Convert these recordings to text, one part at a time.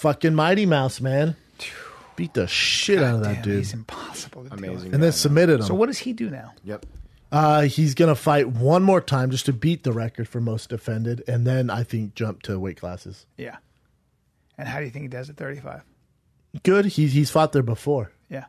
fucking Mighty Mouse, man. Beat the shit out of that dude. He's impossible to deal with. And then submitted him. So what does he do now? Yep. He's going to fight one more time just to beat the record for most defended, and then I think jump to weight classes. Yeah. And how do you think he does at 35? Good. He's fought there before. Yeah.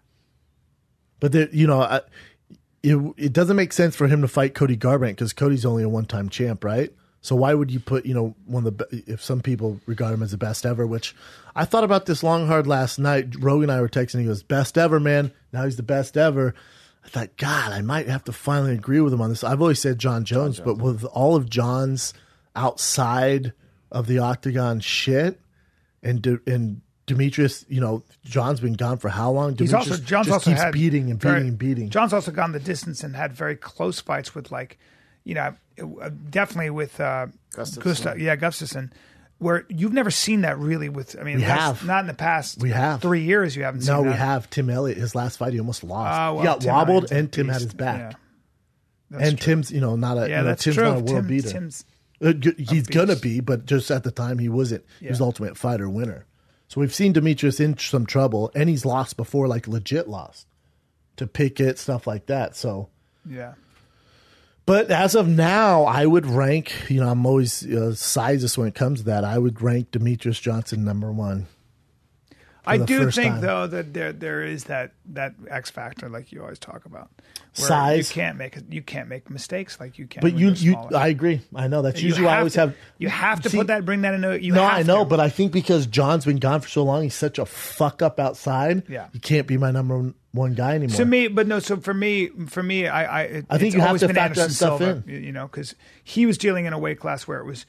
But it doesn't make sense for him to fight Cody Garbrandt because Cody's only a one-time champ, right? So why would you put, one of the, if some people regard him as the best ever, which I thought about this long, hard last night. Rogan and I were texting. He goes, best ever, man. Now he's the best ever. I thought, God, I might have to finally agree with him on this. I've always said John Jones, but with all of John's outside of the octagon shit and Demetrious, John's been gone for how long? Demetrious John's just also keeps had beating and beating and beating. John's also gone the distance and had very close fights with definitely with Gustafsson, where you've never seen that really with. I mean, not in the past. We have 3 years. You haven't seen. No, that. We have Tim Elliott. His last fight, he almost lost. He got wobbled, and Tim had his back. Yeah, and true. Tim's, not a Tim's not a world beater. He's gonna be, but just at the time he wasn't. He was Ultimate Fighter winner. So we've seen Demetrious in some trouble, and he's lost before, like legit lost to Pickett, stuff like that. So yeah. But as of now, I would rank, I'm always sizest when it comes to that. I would rank Demetrious Johnson number one. I do think, though, that there is that X factor, like you always talk about. Where size. You can't make mistakes like you can. But I agree. I know that's usually why I always have. You have to bring that into. I know, but I think because John's been gone for so long, he's such a fuck up outside. Yeah, he can't be my number one guy anymore. So for me, I think you have to factor that stuff in. Because he was dealing in a weight class where it was.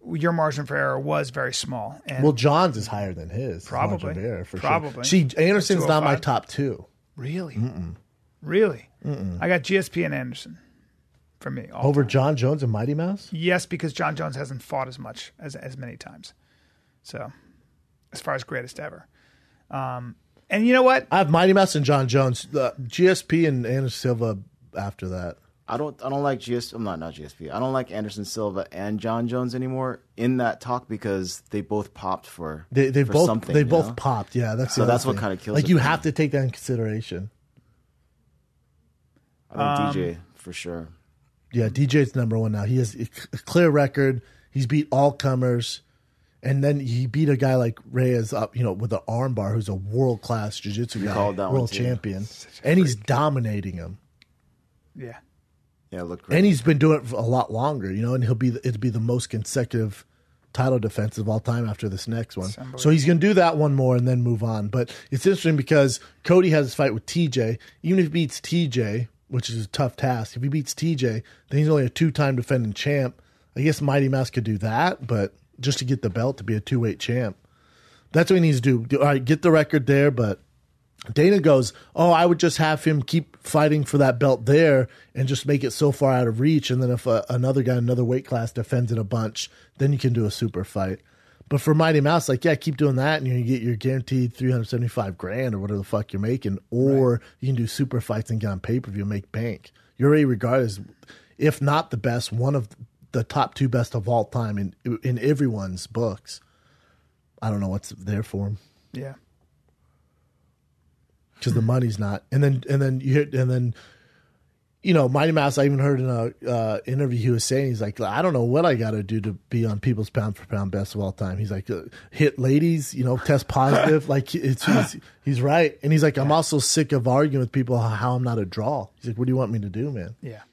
Your margin for error was very small. And John's is higher than his. Probably. Margin of error, for probably. Sure. Anderson's not my top two. Really? Mm-mm. Really? Mm-mm. I got GSP and Anderson for me. Over John Jones and Mighty Mouse? Yes, because John Jones hasn't fought as much as many times. So, as far as greatest ever. And you know what? I have Mighty Mouse and John Jones. GSP and Anderson Silva after that. I don't like GSP. I'm not GSP. I don't like Anderson Silva and John Jones anymore in that talk because they both popped for something. They both popped. Yeah, that's what kind of kills. Like you have to take that in consideration. I think DJ for sure. Yeah, DJ's number one now. He has a clear record. He's beat all comers, and then he beat a guy like Reyes up, with an armbar, who's a world class jiu-jitsu guy, world champion, and he's dominating him. Yeah. Yeah, look great. And he's been doing it for a lot longer, and it'd be the most consecutive title defense of all time after this next one. So he's going to do that one more and then move on. But it's interesting because Cody has his fight with TJ. Even if he beats TJ, which is a tough task, if he beats TJ, then he's only a two-time defending champ. I guess Mighty Mouse could do that, but just to get the belt to be a two-weight champ. That's what he needs to do. All right, get the record there, but Dana goes, I would just have him keep fighting for that belt there and just make it so far out of reach. And then if another guy, another weight class defends it a bunch, then you can do a super fight. But for Mighty Mouse, keep doing that and you get your guaranteed $375,000 or whatever the fuck you're making. Or you can do super fights and get on pay-per-view and make bank. You're already regarded as, if not the best, one of the top two best of all time in everyone's books. I don't know what's there for him. Yeah. Because the money's not, and then Mighty Mouse. I even heard in a interview he was saying, he's like, I don't know what I got to do to be on people's pound for pound best of all time. He's like, hit ladies, test positive. He's right, and he's like, I'm also sick of arguing with people how I'm not a draw. He's like, what do you want me to do, man? Yeah.